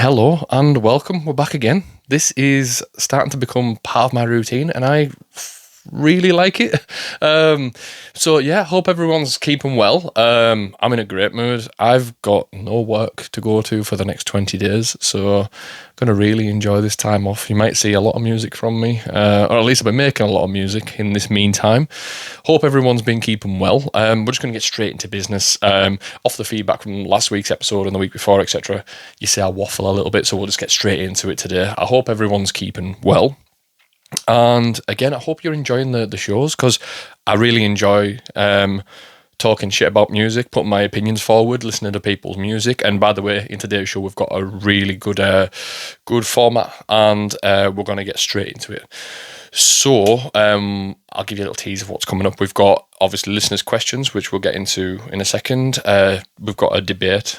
Hello and welcome. We're back again. This is starting to become part of my routine, and I really like it. Hope everyone's keeping well. I'm in a great mood. I've got no work to go to for the next 20 days, so I'm going to really enjoy this time off. You might see a lot of music from me, or at least I've been making a lot of music in this meantime. Hope everyone's been keeping well. We're just going to get straight into business. Off the feedback from last week's episode and the week before, etc., you see I waffle a little bit, so we'll just get straight into it today. I hope everyone's keeping well. And again, I hope you're enjoying the shows, because I really enjoy talking shit about music, putting my opinions forward, listening to people's music. And by the way, in today's show, we've got a really good format, and we're going to get straight into it. So I'll give you a little tease of what's coming up. We've got, obviously, listeners' questions, which we'll get into in a second. We've got a debate.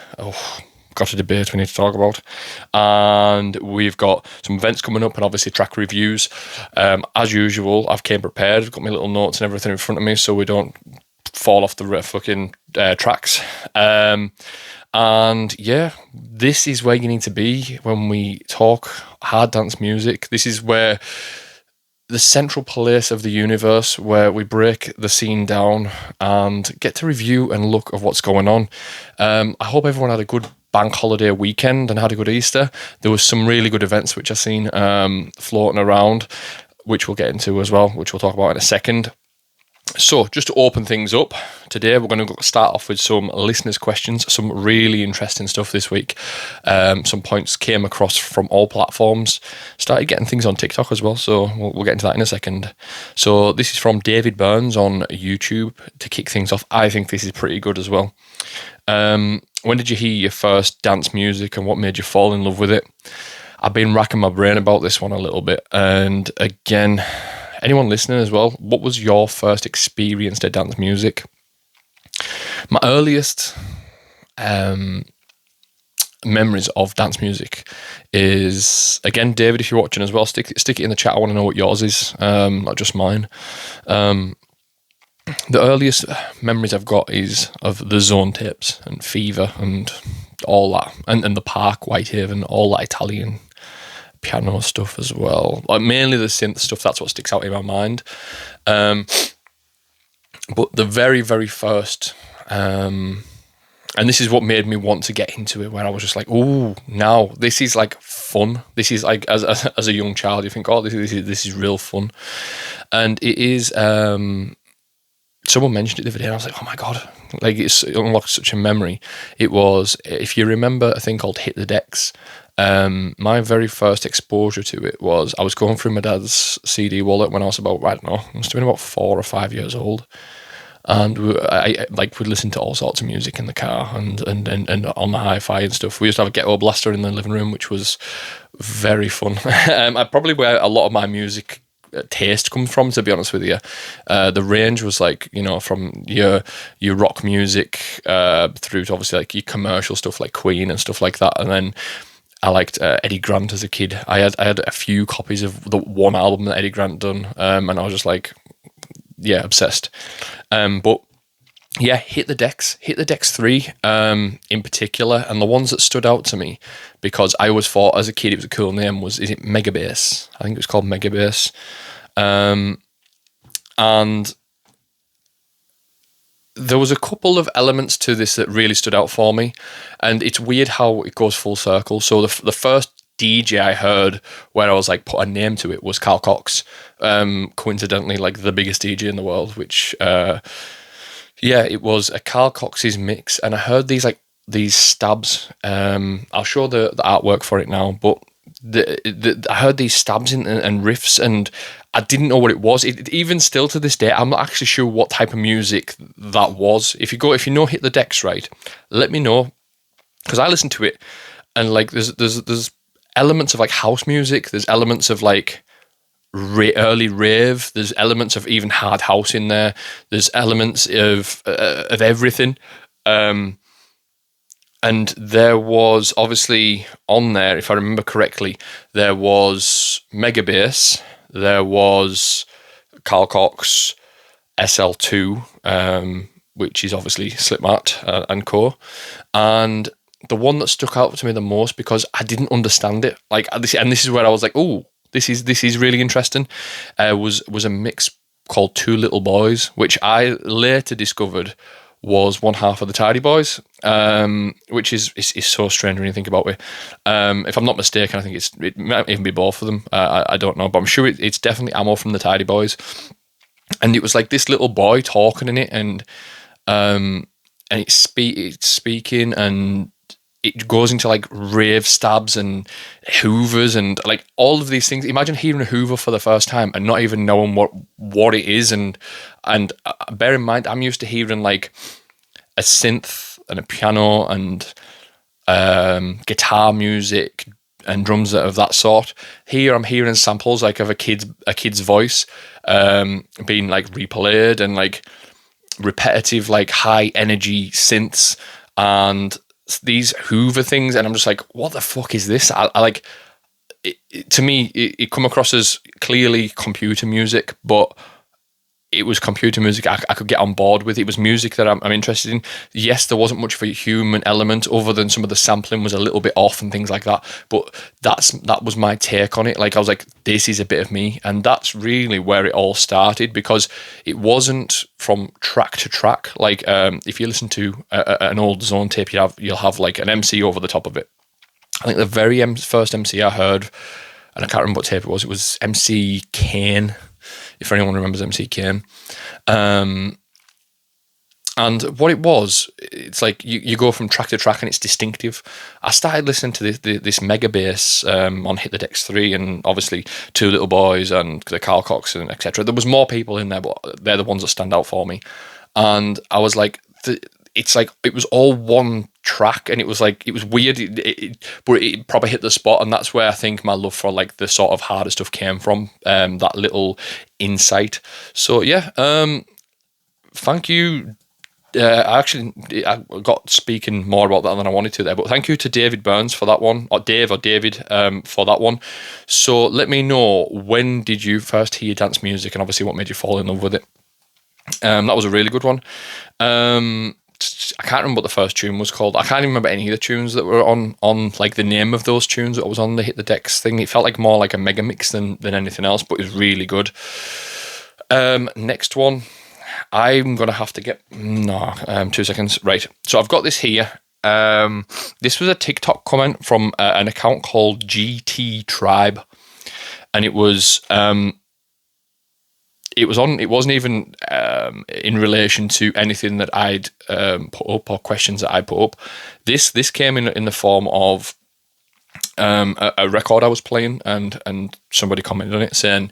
Got a debate we need to talk about, and we've got some events coming up, and obviously track reviews. As usual, I've came prepared. I've got my little notes and everything in front of me, so we don't fall off the fucking tracks. And yeah, this is where you need to be when we talk hard dance music. This is where the central place of the universe, where we break the scene down and get to review and look of what's going on. I hope everyone had a good bank holiday weekend and had a good Easter. There was some really good events which I've seen floating around, which we'll get into as well, which we'll talk about in a second. So just to open things up, today we're going to start off with some listeners' questions, some really interesting stuff this week. Some points came across from all platforms. Started getting things on TikTok as well, so we'll get into that in a second. So this is from David Burns on YouTube to kick things off. I think this is pretty good as well. When did you hear your first dance music, and what made you fall in love with it? I've been racking my brain about this one a little bit, and again, anyone listening as well, what was your first experience to dance music? My earliest memories of dance music is, again, David, if you're watching as well, stick it in the chat. I want to know what yours is, not just mine. The earliest memories I've got is of the Zone tapes and Fever and all that, and the Park, Whitehaven, all that Italian piano stuff as well. Like mainly the synth stuff, that's what sticks out in my mind. But the very, very first, and this is what made me want to get into it, where I was just like, oh, now this is like fun. This is like, as a young child, you think, oh, this is real fun. And it is, someone mentioned it the other day, and I was like, oh my God, like it unlocked such a memory. It was, if you remember, a thing called Hit the Decks. My very first exposure to it was, I was going through my dad's CD wallet when I was about, I don't know, I must have been about 4 or 5 years old. And we'd listen to all sorts of music in the car and on the hi-fi and stuff. We used to have a ghetto blaster in the living room, which was very fun. I probably where a lot of my music taste comes from, to be honest with you. The range was like, you know, from your rock music through to obviously like your commercial stuff like Queen and stuff like that. And then I liked Eddie Grant as a kid. I had a few copies of the one album that Eddie Grant done, and I was just like, yeah, obsessed. But yeah, Hit the Decks 3 in particular, and the ones that stood out to me, because I always thought as a kid it was a cool name, is it Megabass? I think it was called Megabass. And there was a couple of elements to this that really stood out for me, and it's weird how it goes full circle. So the first DJ I heard where I was like put a name to it was Carl Cox, coincidentally like the biggest DJ in the world, which it was a Carl Cox's mix, and I heard these stabs. I'll show the artwork for it now, but I heard these stabs and riffs, and I didn't know what it was. Even still to this day, I'm not actually sure what type of music that was. If you know Hit the Decks, right, let me know, because I listened to it, and like there's elements of like house music, there's elements of like early rave, there's elements of even hard house in there, there's elements of everything. And there was obviously on there, if I remember correctly, there was Megabass, there was Carl Cox, SL2, which is obviously Slipmatt and Co. And the one that stuck out to me the most because I didn't understand it. Like this, and this is where I was like, oh, this is really interesting. Was a mix called Two Little Boys, which I later discovered was one half of the Tidy Boys, which is so strange when you think about it. If I'm not mistaken, I think it might even be both of them. I don't know, but I'm sure it's definitely Ammo from the Tidy Boys. And it was like this little boy talking in it, and it's speaking, and it goes into like rave stabs and hoovers and like all of these things. Imagine hearing a hoover for the first time and not even knowing what it is. And bear in mind, I'm used to hearing like a synth and a piano and guitar music and drums of that sort. Here I'm hearing samples like of a kid's voice being like replayed, and like repetitive like high energy synths and these Hoover things, and I'm just like, what the fuck is this? I like it, to me it come across as clearly computer music, but it was computer music I could get on board with. It was music that I'm interested in. Yes, there wasn't much of a human element other than some of the sampling was a little bit off and things like that, but that was my take on it. Like I was like, this is a bit of me, and that's really where it all started, because it wasn't from track to track. Like if you listen to an old Zone tape, you'll have like an MC over the top of it. I think the very first MC I heard, and I can't remember what tape it was MC Kane, if anyone remembers MC Kane. And what it was, it's like you go from track to track and it's distinctive. I started listening to this mega bass on Hit the Decks 3, and obviously Two Little Boys and the Carl Cox and etc. There was more people in there, but they're the ones that stand out for me. And I was like, it's like it was all one track, and it was weird, but it probably hit the spot, and that's where I think my love for like the sort of harder stuff came from. That little insight. So yeah, thank you. I got speaking more about that than I wanted to there, but thank you to David Burns for that one, or Dave or David for that one. So let me know, when did you first hear dance music, and obviously what made you fall in love with it. That was a really good one. I can't remember what the first tune was called. I can't even remember any of the tunes that were on like the name of those tunes that was on the Hit the Decks thing. It felt like more like a mega mix than anything else, but it was really good. Next one, I'm gonna have to get 2 seconds. Right, so I've got this here. This was a TikTok comment from an account called GT Tribe, and it wasn't even in relation to anything that I'd put up or questions that I put up. This came in the form of a record I was playing, and somebody commented on it saying,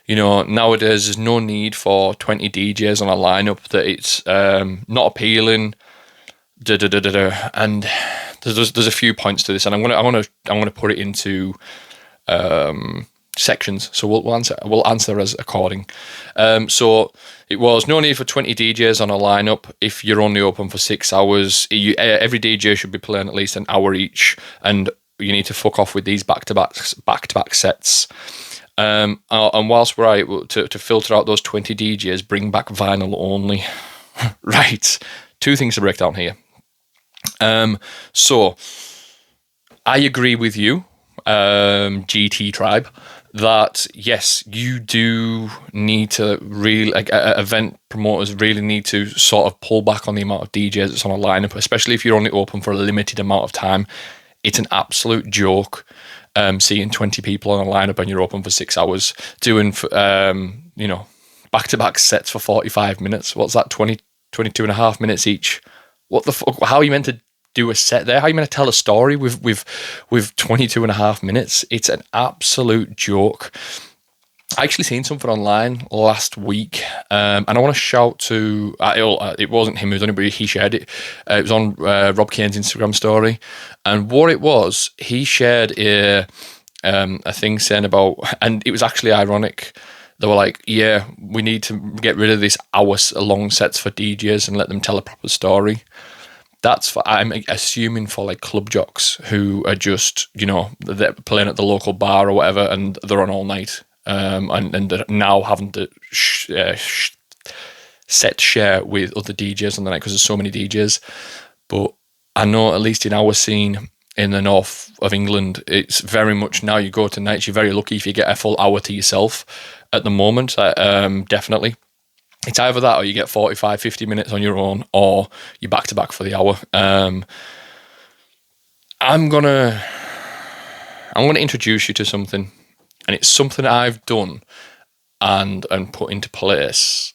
you know, nowadays there's no need for 20 DJs on a lineup, that it's not appealing. And there's a few points to this, and I'm gonna put it into sections, so we'll answer as according. So it was no need for 20 DJs on a lineup if you're only open for 6 hours. Every DJ should be playing at least an hour each, and you need to fuck off with these back-to-back sets. And whilst we're at it, to filter out those 20 DJs, bring back vinyl only. Right, 2 things to break down here. So I agree with you, GT Tribe, that yes, you do need to really, like, event promoters really need to sort of pull back on the amount of DJs that's on a lineup, especially if you're only open for a limited amount of time. It's an absolute joke seeing 20 people on a lineup and you're open for 6 hours doing back-to-back sets for 45 minutes. What's that, 22 and a half minutes each? What the fuck? How are you meant to do a set there? How are you meant to tell a story with 22 and a half minutes? It's an absolute joke. I actually seen something online last week, and I want to shout to it wasn't him who's on it, but he shared it. It was on Rob Kane's Instagram story, and what it was, he shared a thing saying about, and it was actually ironic. They were like, yeah, we need to get rid of this hour-long sets for DJs and let them tell a proper story. That's for, I'm assuming, for like club jocks who are just, they're playing at the local bar or whatever, and they're on all night. And they're now having to set share with other DJs on the night because there's so many DJs. But I know at least in our scene in the north of England, it's very much now you go to nights, you're very lucky if you get a full hour to yourself at the moment, definitely. It's either that or you get 45, 50 minutes on your own, or you're back to back for the hour. I'm gonna introduce you to something, and it's something I've done and put into place.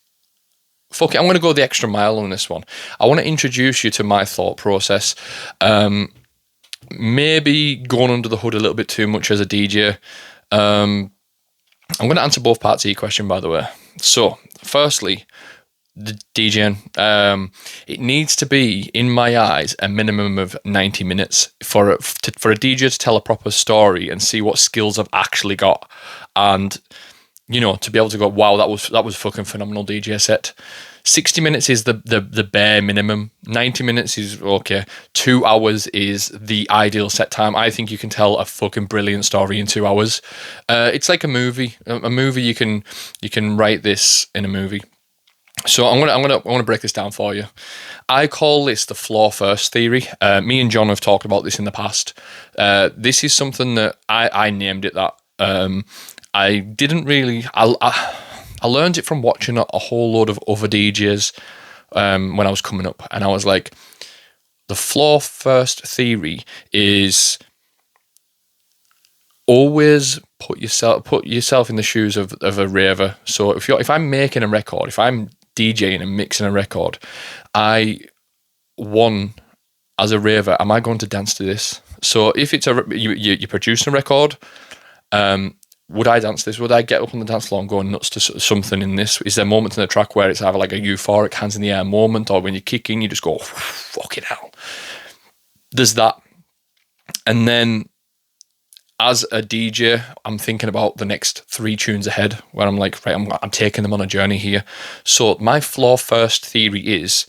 Fuck it, I'm gonna go the extra mile on this one. I want to introduce you to my thought process. Maybe going under the hood a little bit too much as a DJ. I'm going to answer both parts of your question, by the way. So, firstly, the DJing. It needs to be, in my eyes, a minimum of 90 minutes for a DJ to tell a proper story and see what skills I've actually got, and to be able to go, wow, that was fucking phenomenal DJ set. 60 minutes is the bare minimum. 90 minutes is okay. 2 hours is the ideal set time. I think you can tell a fucking brilliant story in 2 hours. It's like a movie. A movie, you can write this in a movie. So I'm gonna break this down for you. I call this the floor first theory. Me and John have talked about this in the past. This is something that I named it that. I didn't really. I learned it from watching a whole load of other DJs when I was coming up, and I was like, the floor first theory is always put yourself in the shoes of a raver. So if I'm making a record, if I'm DJing and mixing a record, I want, as a raver, am I going to dance to this? So if it's you're producing a record, would I dance this? Would I get up on the dance floor and go nuts to something in this? Is there moments in the track where it's either like a euphoric hands in the air moment, or when you're kicking, you just go, fucking hell. There's that. And then as a DJ, I'm thinking about the next 3 tunes ahead, where I'm like, right, I'm taking them on a journey here. So my floor first theory is,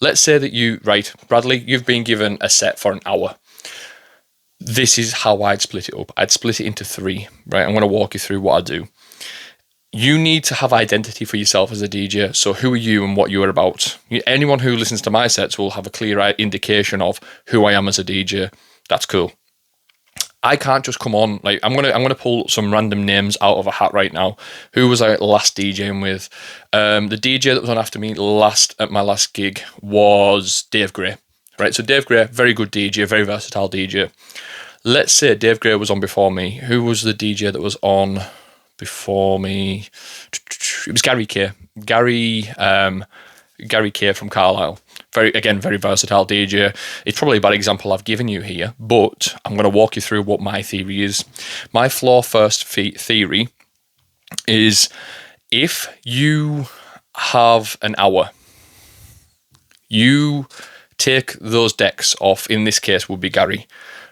let's say that Bradley, you've been given a set for an hour. This is how I'd split it up. I'd split it into 3, right? I'm going to walk you through what I do. You need to have identity for yourself as a DJ. So who are you and what you are about? Anyone who listens to my sets will have a clear indication of who I am as a DJ. That's cool. I can't just come on, like, I'm gonna pull some random names out of a hat right now. Who was I last DJing with? The DJ that was on after me at my last gig was Dave Gray. Right, so Dave Gray, very good DJ, very versatile DJ. Let's say Dave Gray was on before me. Who was the DJ that was on before me? It was Gary K. Gary K from Carlisle. Very versatile DJ. It's probably a bad example I've given you here, but I'm going to walk you through what my theory is. My floor first theory is, if you have an hour, you take those decks off. In this case would be Gary,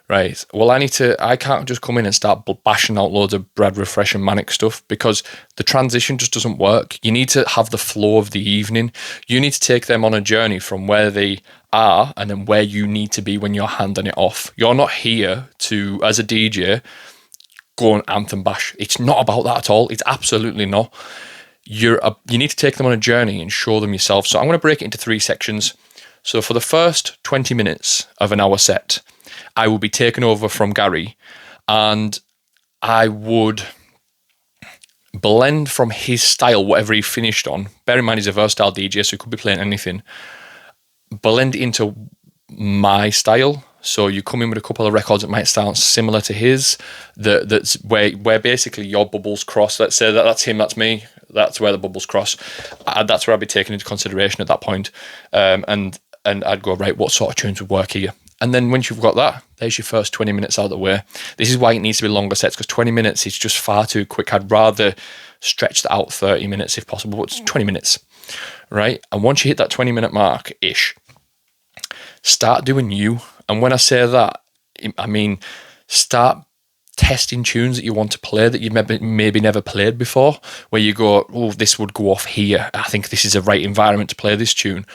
right? Well, I can't just come in and start bashing out loads of Brad Refresh and Manic stuff, because the transition just doesn't work. You need to have the flow of the evening. You need to take them on a journey from where they are and then where you need to be when you're handing it off. You're not here to, as a DJ, go and anthem bash. It's not about that at all. It's absolutely not. You need to take them on a journey and show them yourself. So I'm going to break it into 3 sections. So for the first 20 minutes of an hour set, I will be taken over from Gary, and I would blend from his style, whatever he finished on. Bear in mind, he's a versatile DJ, so he could be playing anything. Blend into my style. So you come in with a couple of records that might sound similar to his, that's where basically your bubbles cross. Let's say that's him, that's me. That's where the bubbles cross. That's where I'd be taken into consideration at that point. And I'd go, right, what sort of tunes would work here? And then once you've got that, there's your first 20 minutes out of the way. This is why it needs to be longer sets, because 20 minutes is just far too quick. I'd rather stretch that out 30 minutes if possible, but it's 20 minutes, right? And once you hit that 20-minute mark-ish, start doing you. And when I say that, I mean, start testing tunes that you want to play that you maybe never played before, where you go, oh, this would go off here. I think this is the right environment to play this tune.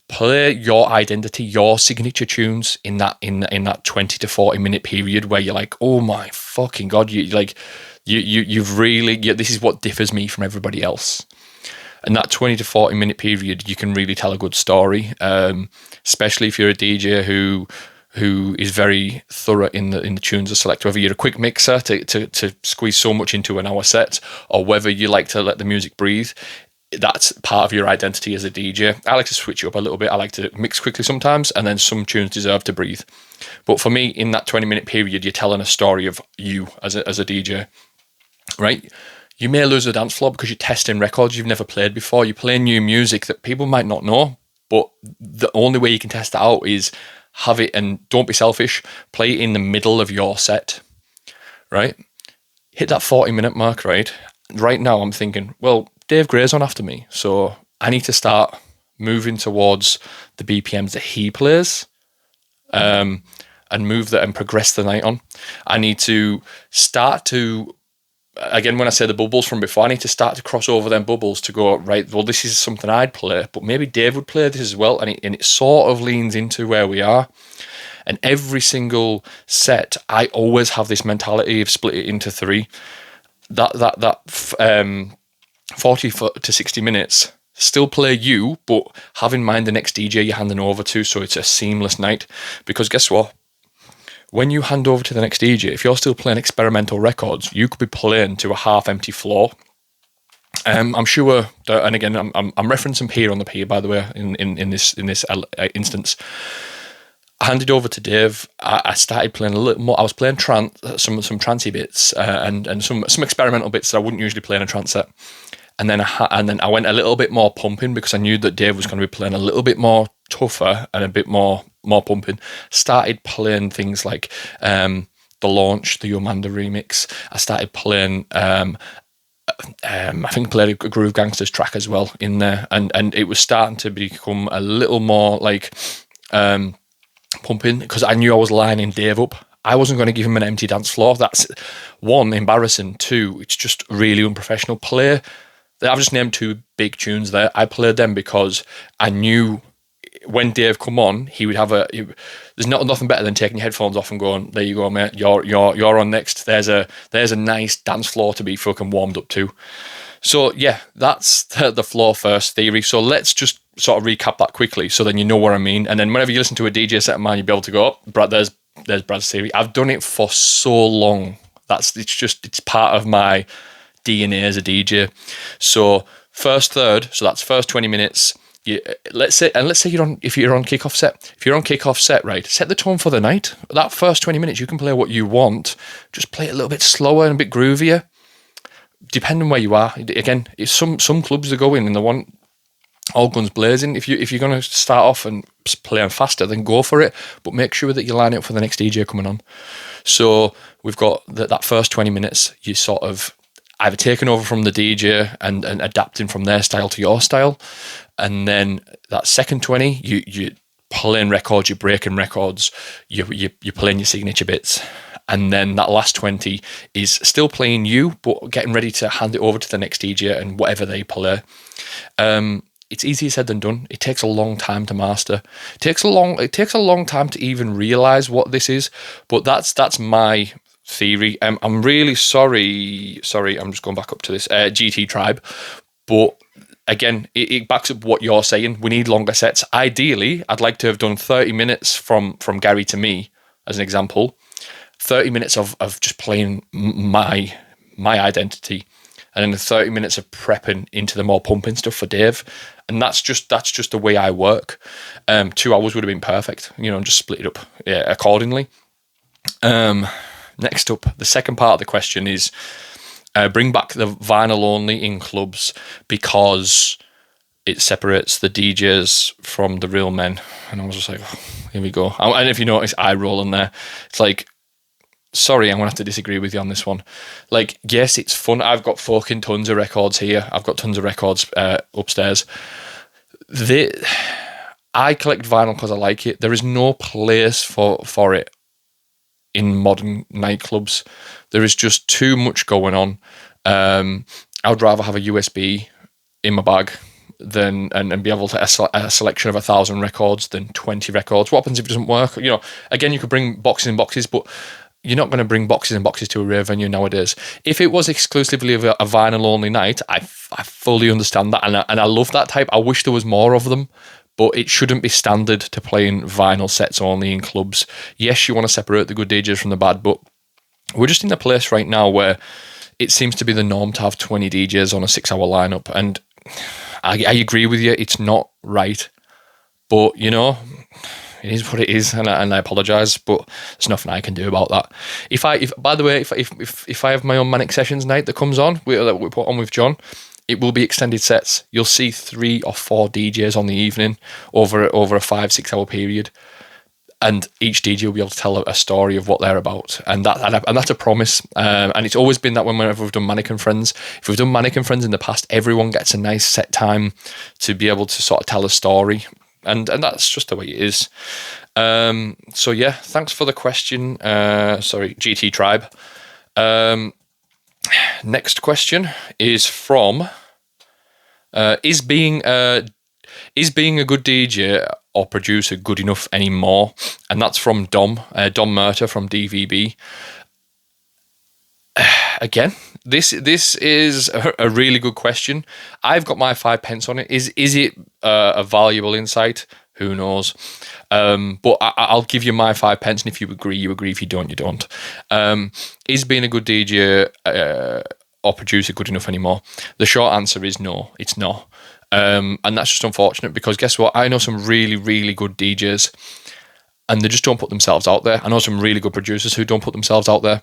Play your identity, your signature tunes in that 20 to 40 minute period where you're like, oh my fucking god, you've really, this is what differs me from everybody else. And that 20 to 40 minute period, you can really tell a good story, especially if you're a DJ who is very thorough in the tunes they select, whether you're a quick mixer to squeeze so much into an hour set, or whether you like to let the music breathe. That's part of your identity as a DJ. I like to switch it up a little bit. I like to mix quickly sometimes, and then some tunes deserve to breathe. But for me, in that 20-minute period, you're telling a story of you as a DJ, right? You may lose a dance floor because you're testing records you've never played before. You're playing new music that people might not know, but the only way you can test it out is have it, and don't be selfish, play it in the middle of your set, right? Hit that 40-minute mark, right? Right now I'm thinking, well, Dave Gray's on after me, so I need to start moving towards the BPMs that he plays, and move that and progress the night on. I need to start to, again, when I say the bubbles from before, I need to start to cross over them bubbles to go, right, well, this is something I'd play, but maybe Dave would play this as well. And it sort of leans into where we are. And every single set, I always have this mentality of split it into three. That 40 to 60 minutes, still play you, but have in mind the next DJ you're handing over to, so it's a seamless night. Because guess what? When you hand over to the next DJ, if you're still playing experimental records, you could be playing to a half-empty floor. I'm sure, that, and again, I'm referencing P on the P, by the way, in this instance. I handed over to Dave. I started playing a little more. I was playing some trancey bits and some experimental bits that I wouldn't usually play in a trance set. And then I went a little bit more pumping because I knew that Dave was going to be playing a little bit more tougher and a bit more pumping. Started playing things like the Launch, the Yomanda remix. I started playing I think I played a Groove Gangsters track as well in there, and it was starting to become a little more like pumping, because I knew I was lining Dave up. I wasn't going to give him an empty dance floor. That's one, embarrassing. Two, it's just really unprofessional. I've just named two big tunes there. I played them because I knew when Dave come on, he would have there's nothing better than taking your headphones off and going, there you go, mate, you're on next. There's a nice dance floor to be fucking warmed up to. So yeah, that's the floor first theory. So let's just sort of recap that quickly, so then you know what I mean. And then whenever you listen to a DJ set of mine, you'll be able to go, oh, Brad, there's Brad's theory. I've done it for so long. It's part of my DNA as a DJ. So first third, so that's first 20 minutes. Let's say you're on kickoff set. If you're on kickoff set, right, set the tone for the night. That first 20 minutes, you can play what you want. Just play it a little bit slower and a bit groovier, depending where you are. Again, it's some clubs that go in and they want all guns blazing. If you're going to start off and play on faster, then go for it. But make sure that you line it up for the next DJ coming on. So we've got that first 20 minutes. You sort of either taking over from the DJ and adapting from their style to your style. And then that second 20, you're playing records, you're breaking records, you're playing your signature bits. And then that last 20 is still playing you, but getting ready to hand it over to the next DJ and whatever they play. It's easier said than done. It takes a long time to master. It takes a long time to even realize what this is. But that's my theory. I'm really sorry. I'm just going back up to this GT Tribe, but again, it backs up what you're saying. We need longer sets. Ideally, I'd like to have done 30 minutes from Gary to me, as an example. 30 minutes of just playing my identity, and then 30 minutes of prepping into the more pumping stuff for Dave. And that's just the way I work. 2 hours would have been perfect, just split it up accordingly. Next up, the second part of the question is bring back the vinyl only in clubs because it separates the DJs from the real men. And I was just like, oh, here we go. And if you notice, eye rolling there. It's like, sorry, I'm going to have to disagree with you on this one. Like, yes, it's fun. I've got fucking tons of records here. I've got tons of records upstairs. I collect vinyl because I like it. There is no place for it in modern nightclubs. There is just too much going on. I would rather have a USB in my bag and be able to a selection of 1,000 records than 20 records. What happens if it doesn't work? Again, you could bring boxes and boxes, but you're not going to bring boxes and boxes to a rave venue nowadays. If it was exclusively a vinyl only night, I fully understand that, and I love that type. I wish there was more of them, but it shouldn't be standard to playing vinyl sets only in clubs. Yes, you want to separate the good DJs from the bad, but we're just in a place right now where it seems to be the norm to have 20 DJs on a 6-hour lineup, and I agree with you. It's not right, but you know, it is what it is, and I apologise, but there's nothing I can do about that. If by the way, if I have my own Manic Sessions night that comes on, that we put on with John, it will be extended sets. You'll see 3 or 4 DJs on the evening over a 5-6 hour period, and each DJ will be able to tell a story of what they're about, and that's a promise. And it's always been that whenever we've done Manic and Friends, if we've done Manic and Friends in the past, everyone gets a nice set time to be able to sort of tell a story. And that's just the way it is. So yeah, thanks for the question. Sorry, GT Tribe. Next question is from is being a good DJ or producer good enough anymore? And that's from Dom Murta from DVB. Again, this is a really good question. I've got my 5 pence on it. Is it a valuable insight? Who knows? But I'll give you my 5 pence, and if you agree, you agree. If you don't, you don't. Is being a good DJ or producer good enough anymore? The short answer is no, it's not. And that's just unfortunate, because guess what? I know some really, really good DJs, and they just don't put themselves out there. I know some really good producers who don't put themselves out there.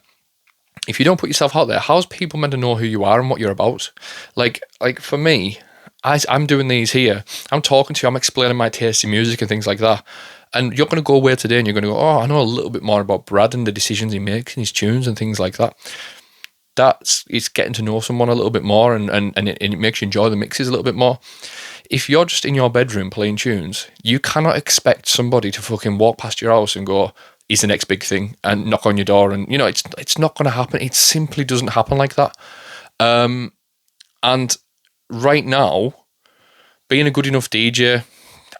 If you don't put yourself out there, how's people meant to know who you are and what you're about? Like for me, I'm doing these here. I'm talking to you. I'm explaining my taste in music and things like that. And you're going to go away today and you're going to go, oh, I know a little bit more about Brad and the decisions he makes and his tunes and things like that. It's getting to know someone a little bit more, and it makes you enjoy the mixes a little bit more. If you're just in your bedroom playing tunes, you cannot expect somebody to fucking walk past your house and go, is the next big thing, and knock on your door, and you know it's not going to happen. It simply doesn't happen like that. And right now, being a good enough DJ,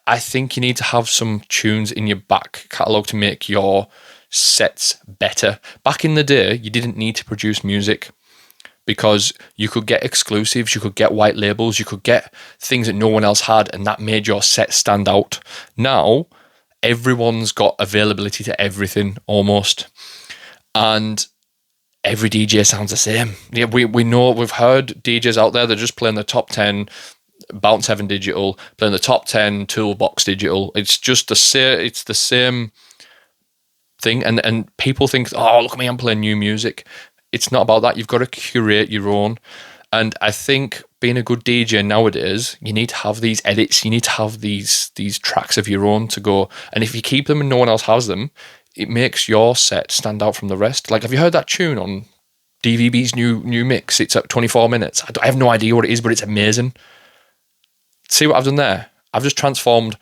I think you need to have some tunes in your back catalogue to make your sets better. Back in the day, you didn't need to produce music, because you could get exclusives, you could get white labels, you could get things that no one else had, and that made your set stand out. Now, everyone's got availability to everything almost, and every DJ sounds the same. Yeah, we know, we've heard DJs out there that are just playing the top 10 Bounce Heaven digital, playing the top 10 Toolbox digital. It's just the same thing, and people think, oh, look at me, I'm playing new music. It's not about that. You've got to curate your own. And I think being a good DJ nowadays, you need to have these edits. You need to have these tracks of your own to go. And if you keep them and no one else has them, it makes your set stand out from the rest. Like, have you heard that tune on DVB's new mix? It's at 24 minutes. I have no idea what it is, but it's amazing. See what I've done there? I've just transformed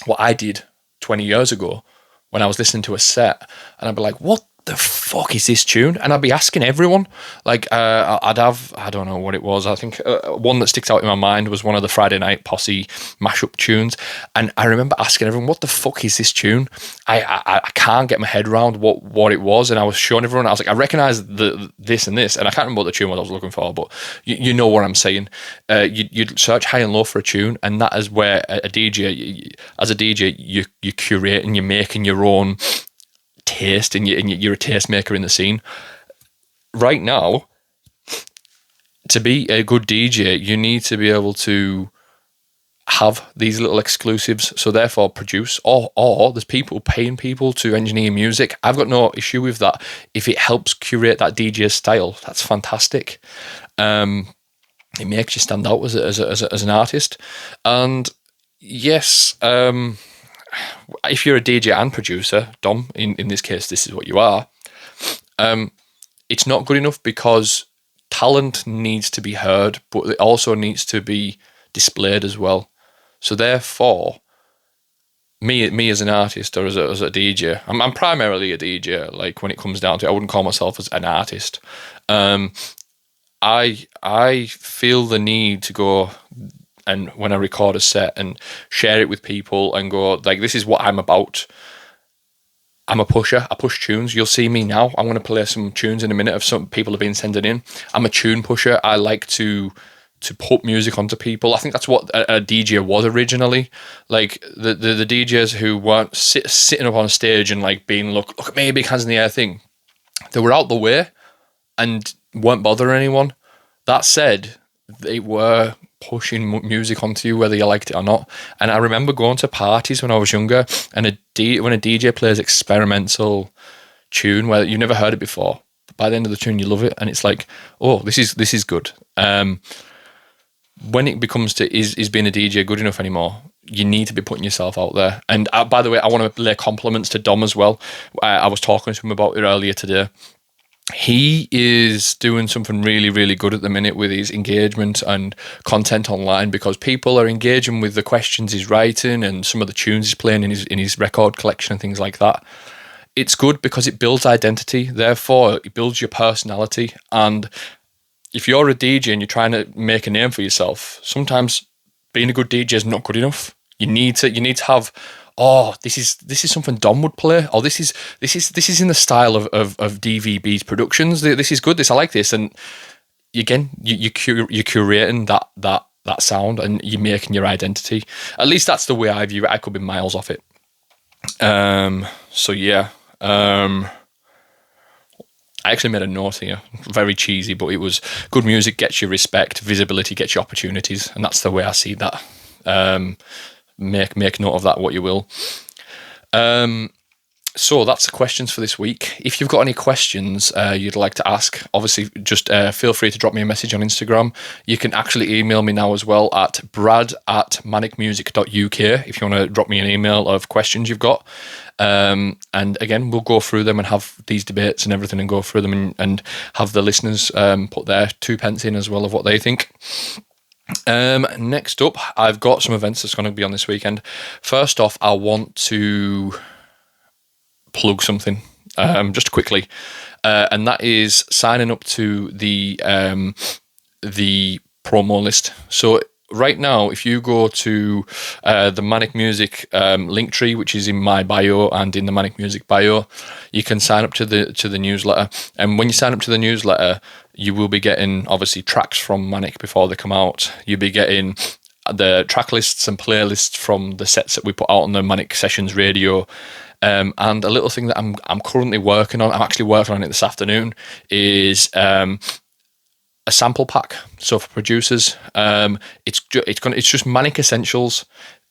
what I did 20 years ago when I was listening to a set, and I'd be like, what the fuck is this tune? And I'd be asking everyone. Like, I'd have, I don't know what it was. I think one that sticks out in my mind was one of the Friday Night Posse mashup tunes. And I remember asking everyone, what the fuck is this tune? I can't get my head around what it was. And I was showing everyone, I was like, I recognize this and this. And I can't remember what the tune was I was looking for, but you know what I'm saying. You'd search high and low for a tune, and that is where as a DJ, you curate and you're making your own taste, and you're a tastemaker in the scene. Right now, to be a good DJ, you need to be able to have these little exclusives, so therefore produce, or there's people paying people to engineer music. I've got no issue with that. If it helps curate that DJ style, that's fantastic. It makes you stand out as an artist. And yes, if you're a DJ and producer, Dom, in this case, this is what you are, it's not good enough, because talent needs to be heard, but it also needs to be displayed as well. So therefore, me as an artist, or as a DJ, I'm primarily a DJ. Like, when it comes down to it, I wouldn't call myself as an artist. I feel the need to go, and when I record a set, and share it with people and go, like, this is what I'm about. I'm a pusher. I push tunes. You'll see me now. I'm going to play some tunes in a minute of some people have been sending in. I'm a tune pusher. I like to put music onto people. I think that's what a DJ was originally. Like the DJs who weren't sitting up on stage and like being look at me, big hands in the air thing. They were out the way and weren't bothering anyone. That said, they were pushing music onto you whether you liked it or not. And I remember going to parties when I was younger, and when a DJ plays experimental tune where you never heard it before, but by the end of the tune you love it, and it's like, oh, this is good. When it becomes to is being a DJ good enough anymore, you need to be putting yourself out there. And by the way, I want to lay compliments to Dom as well. I was talking to him about it earlier today. He is doing something really, really good at the minute with his engagement and content online, because people are engaging with the questions he's writing and some of the tunes he's playing in his record collection and things like that. It's good because it builds identity. Therefore, it builds your personality. And if you're a DJ and you're trying to make a name for yourself, sometimes being a good DJ is not good enough. You need to have, oh, this is something Dom would play, or this is in the style of DVB's productions. This is good. I like this, and again, you're curating that sound, and you're making your identity. At least that's the way I view it. I could be miles off it. So yeah. I actually made a note here, very cheesy, but it was good music gets you respect, visibility gets you opportunities, and that's the way I see that. Make note of that, what you will. So that's the questions for this week. If you've got any questions you'd like to ask, obviously just feel free to drop me a message on Instagram. You can actually email me now as well at brad@manicmusic.uk if you want to drop me an email of questions you've got. And again, we'll go through them and have these debates and everything and go through them and have the listeners put their 2 pence in as well of what they think. Next up, I've got some events that's going to be on this weekend. First off, I want to plug something just quickly, and that is signing up to the promo list. So right now, if you go to the Manic Music link tree, which is in my bio and in the Manic Music bio, you can sign up to the newsletter. And when you sign up to the newsletter, you will be getting obviously tracks from Manic before they come out. You'll be getting the track lists and playlists from the sets that we put out on the Manic Sessions radio. And a little thing that I'm currently working on, I'm actually working on it this afternoon, is a sample pack. So for producers, it's just Manic Essentials.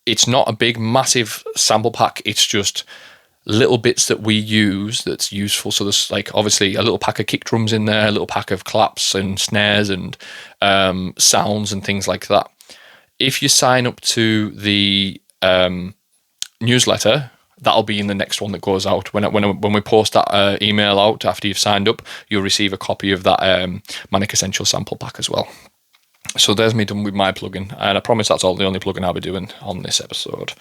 It's not a big, massive sample pack. It's just little bits that we use that's useful. So there's like obviously a little pack of kick drums in there, a little pack of claps and snares and sounds and things like that. If you sign up to the newsletter, that'll be in the next one that goes out. When we post that email out after you've signed up, you'll receive a copy of that Manic Essential sample pack as well. So there's me done with my plugin, and I promise that's all the only plugin I'll be doing on this episode.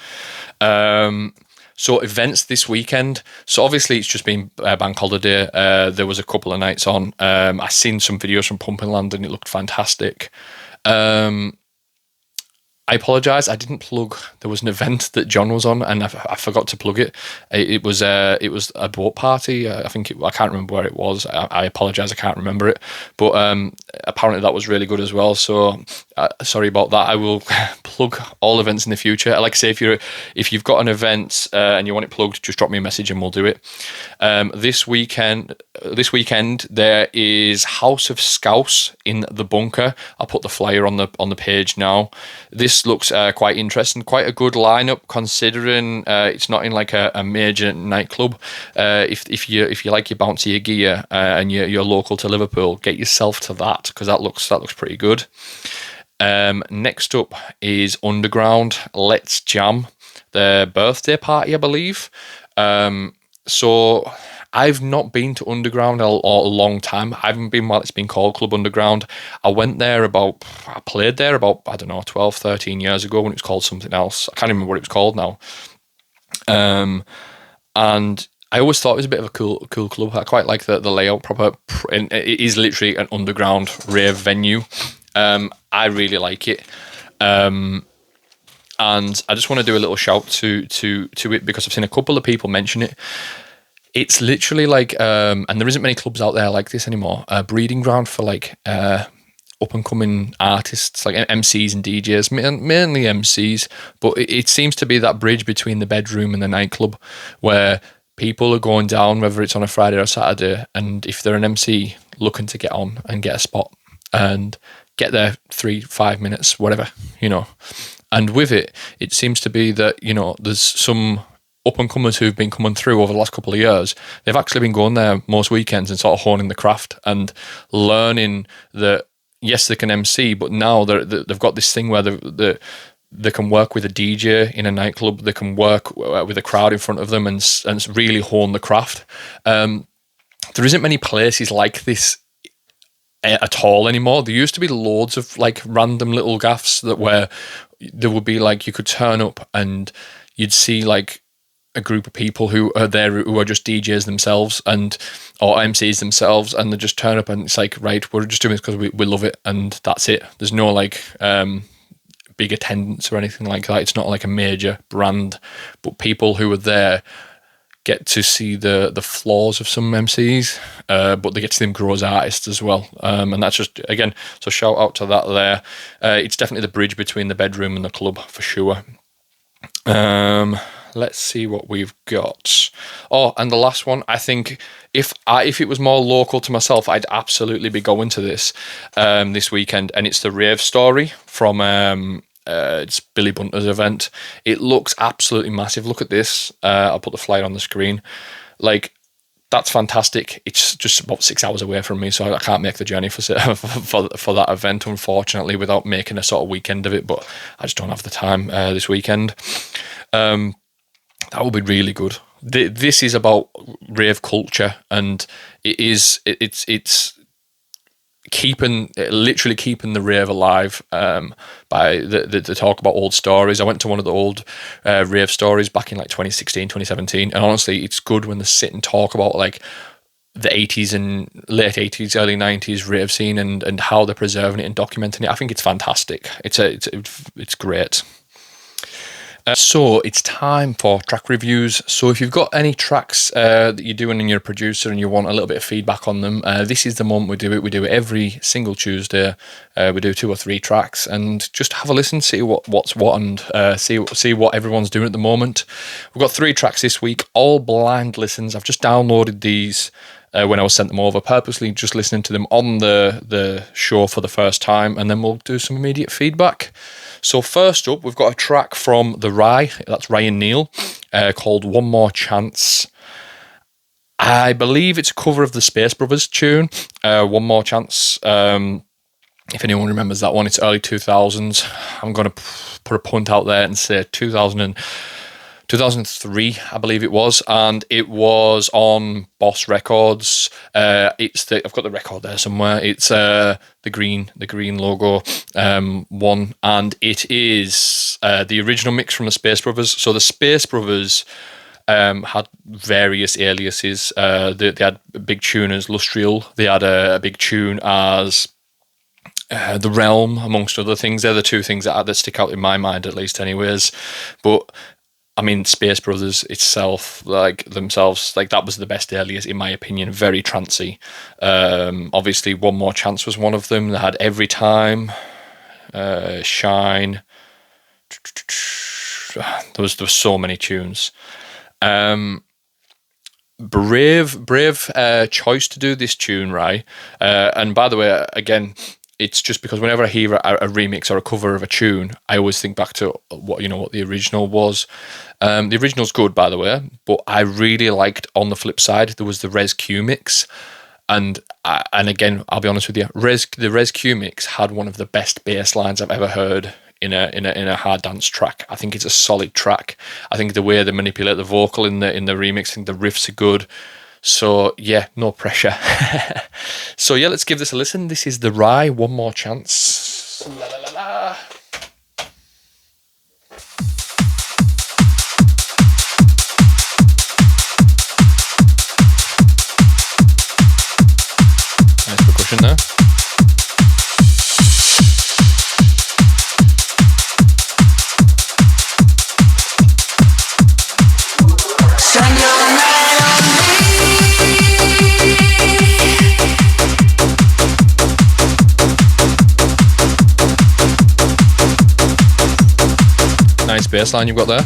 So events this weekend. So obviously it's just been bank holiday. There was a couple of nights on. I seen some videos from Pumping Land and it looked fantastic. I apologise. I didn't plug. There was an event that John was on, and I forgot to plug it. It was a boat party. I can't remember where it was. I apologise. I can't remember it. But apparently that was really good as well. So sorry about that. I will plug all events in the future. Like I say, if you've got an event and you want it plugged, just drop me a message and we'll do it. This weekend there is House of Scouse in the Bunker. I'll put the flyer on the page now. This looks quite interesting, quite a good lineup considering it's not in like a major nightclub. If you like your bouncy gear and you're local to Liverpool, get yourself to that because that looks pretty good. Next up is Underground Let's Jam, their birthday party, I believe. So I've not been to Underground a long time. I haven't been while it's been called Club Underground. I played there about, I don't know, 12, 13 years ago when it was called something else. I can't remember what it was called now. And I always thought it was a bit of a cool club. I quite like the layout proper. And it is literally an underground rave venue. I really like it. And I just want to do a little shout to it because I've seen a couple of people mention it. It's literally like, and there isn't many clubs out there like this anymore, a breeding ground for like up and coming artists, like MCs and DJs, mainly MCs. But it seems to be that bridge between the bedroom and the nightclub where people are going down, whether it's on a Friday or Saturday, and if they're an MC looking to get on and get a spot and get there 3-5 minutes, whatever, And with it, it seems to be that, there's some up-and-comers who've been coming through over the last couple of years. They've actually been going there most weekends and sort of honing the craft and learning that, yes, they can MC, but now they've got this thing where they can work with a DJ in a nightclub, they can work with a crowd in front of them and really hone the craft. There isn't many places like this at all anymore. There used to be loads of like random little gaffs where there would be like, you could turn up and you'd see like a group of people who are there who are just DJs themselves or MCs themselves, and they just turn up and it's like, right, we're just doing this because we love it and that's it. There's no like big attendance or anything like that. It's not like a major brand, but people who are there get to see the flaws of some MCs, but they get to see them grow as artists as well. And that's just, again, so shout out to that there. It's definitely the bridge between the bedroom and the club for sure. Let's see what we've got. Oh, and the last one, I think if it was more local to myself, I'd absolutely be going to this this weekend, and it's the Rave Story from it's Billy Bunter's event. It looks absolutely massive. Look at this. I'll put the flyer on the screen. Like, that's fantastic. It's just about 6 hours away from me, so I can't make the journey for that event, unfortunately, without making a sort of weekend of it. But I just don't have the time this weekend. That would be really good. This is about rave culture, and it's literally keeping the rave alive by the talk about old stories. I went to one of the old rave stories back in like 2016, 2017, and honestly, it's good when they sit and talk about like the 80s and late 80s, early 90s rave scene and how they're preserving it and documenting it. I think it's fantastic. It's great. So it's time for track reviews. So if you've got any tracks that you're doing and you're a producer and you want a little bit of feedback on them, this is the moment we do it. We do it every single Tuesday. We do 2 or 3 tracks and just have a listen, see what's what, and see what everyone's doing at the moment. We've got 3 tracks this week, all blind listens. I've just downloaded these when I was sent them over, purposely just listening to them on the show for the first time, and then we'll do some immediate feedback. So first up, we've got a track from The Rye, that's Ryan Neal, called One More Chance. I believe it's a cover of the Space Brothers tune, One More Chance. If anyone remembers that one, it's early 2000s. I'm going to put a punt out there and say 2003, I believe it was, and it was on Boss Records. I've got the record there somewhere. It's the green logo one, and it is the original mix from the Space Brothers. So the Space Brothers had various aliases. They had a big tune as Lustrial. They had a big tune as The Realm, amongst other things. They're the 2 things that stick out in my mind, at least, anyways. But I mean, Space Brothers itself, like themselves, like that was the best alias in my opinion. Very trancy. Obviously, One More Chance was one of them. They had Every Time, Shine. There was so many tunes. Brave choice to do this tune, right? And by the way, again, it's just because whenever I hear a remix or a cover of a tune, I always think back to what the original was. The original's good, by the way, but I really liked, on the flip side, there was the Res Q mix, and again, I'll be honest with you, the Res Q mix had one of the best bass lines I've ever heard in a hard dance track. I think it's a solid track. I think the way they manipulate the vocal in the remix, I think the riffs are good. So yeah, no pressure. So yeah, let's give this a listen. This is The Rye, One More Chance. La, la, la, la. Nice percussion there. Shine your light on me. nice bass line you've got there.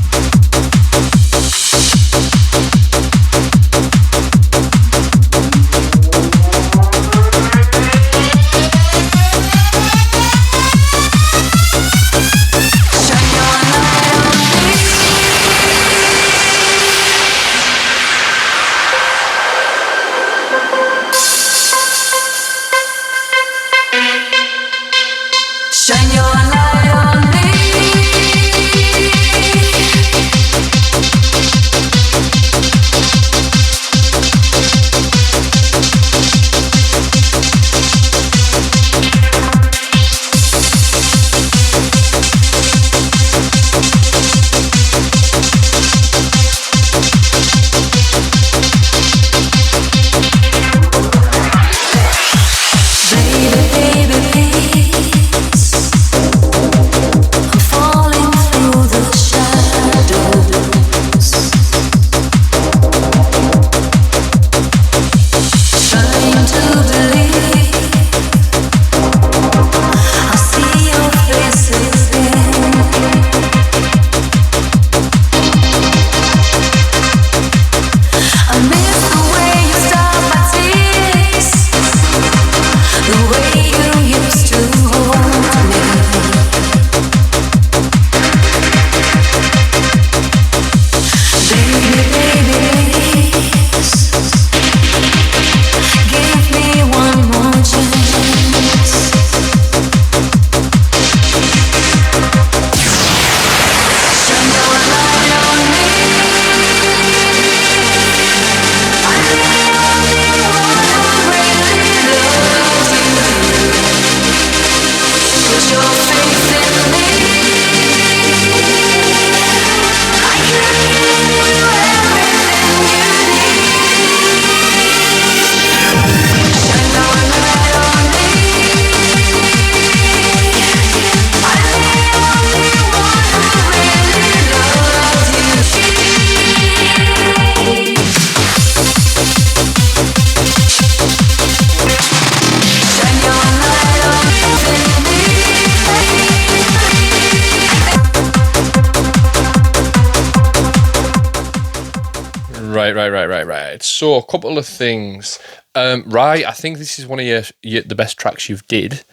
Right. So a couple of things. I think this is one of the best tracks you've did.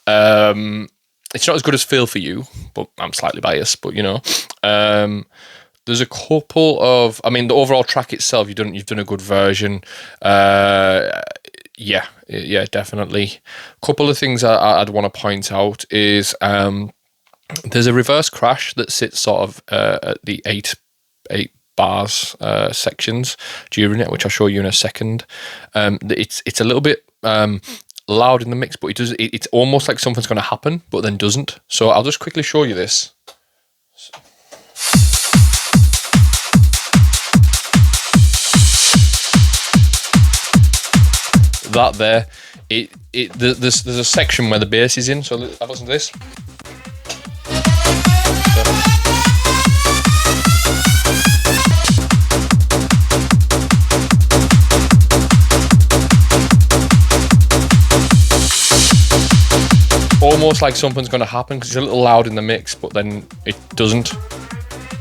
It's not as good as Feel For You, but I'm slightly biased, but there's a couple of, the overall track itself, you've done a good version. Yeah, definitely. A couple of things I'd want to point out is there's a reverse crash that sits sort of at the eight bars sections during it, which I'll show you in a second. It's a little bit loud in the mix, but it's almost like something's going to happen, but then doesn't. So I'll just quickly show you this. That there, there's a section where the bass is in. So have a listen to this. Almost like something's going to happen because it's a little loud in the mix, but then it doesn't.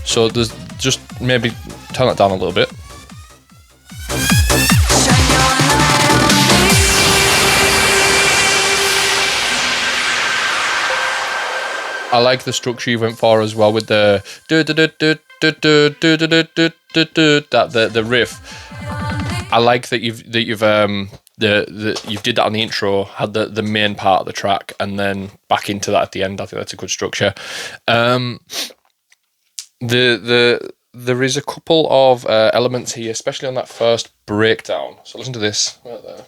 So there's just maybe turn that down a little bit. I like the structure you went for as well with the the riff. I like that you did that on the intro, had the main part of the track, and then back into that at the end. I think that's a good structure. There is a couple of elements here, especially on that first breakdown. So listen to this right there.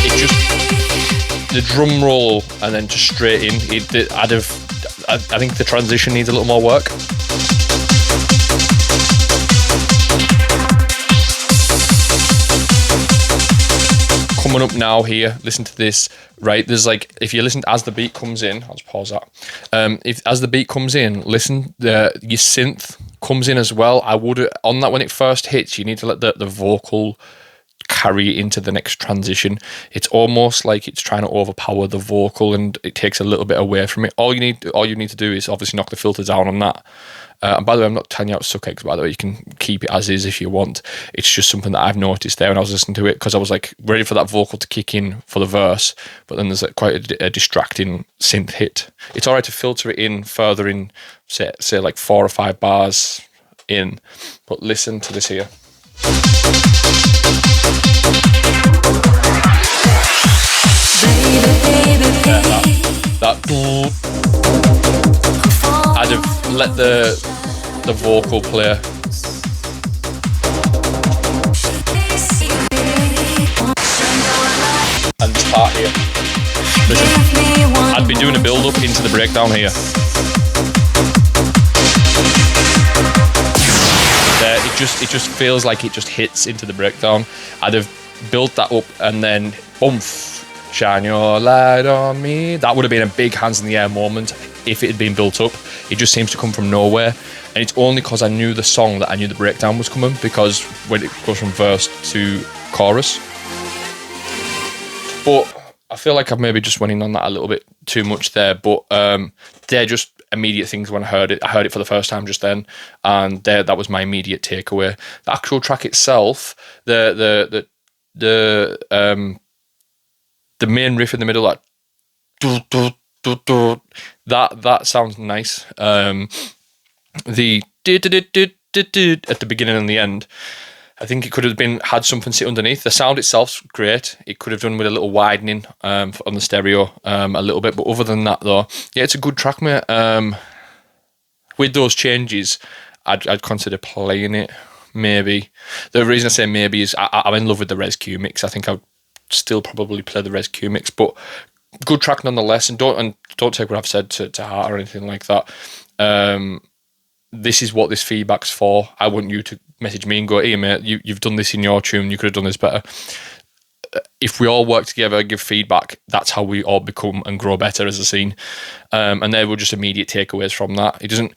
It just the drum roll and then just straight in. I think the transition needs a little more work. Coming up now here, listen to this, right? There's like, if you listen as the beat comes in, I'll just pause that. As the beat comes in, listen, your synth comes in as well. I would, on that when it first hits, you need to let the vocal carry it into the next transition. It's almost like it's trying to overpower the vocal, and it takes a little bit away from it. All you need to do is obviously knock the filter down on that. And by the way, I'm not telling you how to suck eggs, by the way. You can keep it as is if you want. It's just something that I've noticed there when I was listening to it, because I was like ready for that vocal to kick in for the verse, but then there's quite a distracting synth hit. It's all right to filter it in further in, say like 4 or 5 bars in, but listen to this here. I'd have let the vocal play. And this part here. Listen, I'd be doing a build up into the breakdown here. There, it just feels like it just hits into the breakdown. I'd have built that up and then boom, shine your light on me. That would have been a big hands in the air moment if it had been built up. It just seems to come from nowhere, and it's only because I knew the song that I knew the breakdown was coming, because when it goes from verse to chorus. But I feel like I've maybe just went in on that a little bit too much there, but they're just immediate things when I heard it. I heard it for the first time just then, and that was my immediate takeaway. The actual track itself, the main riff in the middle, like that sounds nice. The at the beginning and the end, I think it could have had something sit underneath. The sound itself's great. It could have done with a little widening on the stereo a little bit, but other than that though, yeah, it's a good track, mate. With those changes, I'd consider playing it. Maybe. The reason I say maybe is I'm in love with the Res Q mix. I think I'd still probably play the Res Q mix, but good track nonetheless. And don't take what I've said to heart or anything like that. This is what this feedback's for. I want you to message me and go, hey mate, you've done this in your tune, you could have done this better. If we all work together, give feedback, that's how we all become and grow better as a scene. And there were just immediate takeaways from that. It doesn't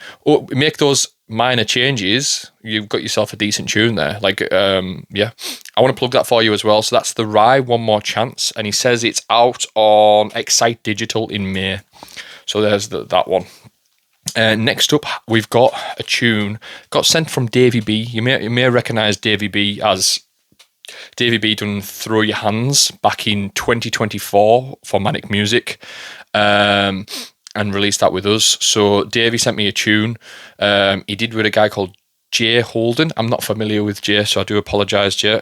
make those minor changes, you've got yourself a decent tune there. Like, yeah, I want to plug that for you as well. So that's the Rye, One More Chance, and he says it's out on Excite Digital in May. So there's that one. Next up, we've got a tune got sent from Davey B. You may recognise Davey B as Davey B done Throw Your Hands back in 2024 for Manic Music, and released that with us. So Davey sent me a tune. He did with a guy called Jay Holden. I'm not familiar with Jay, so I do apologise, Jay.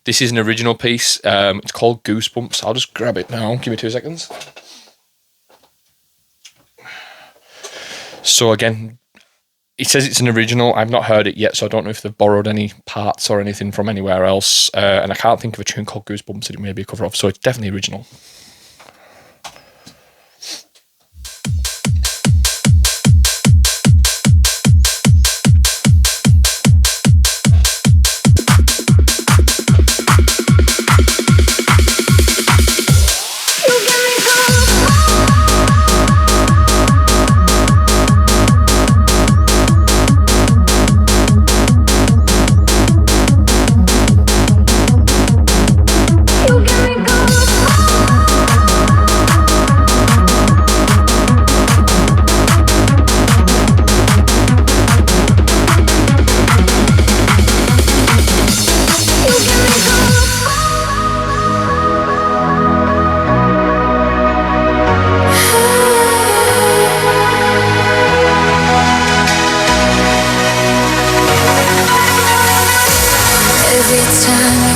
This is an original piece. It's called Goosebumps. I'll just grab it now. Give me 2 seconds. So again, he says it's an original. I've not heard it yet, so I don't know if they've borrowed any parts or anything from anywhere else. And I can't think of a tune called Goosebumps that it may be a cover of, so it's definitely original.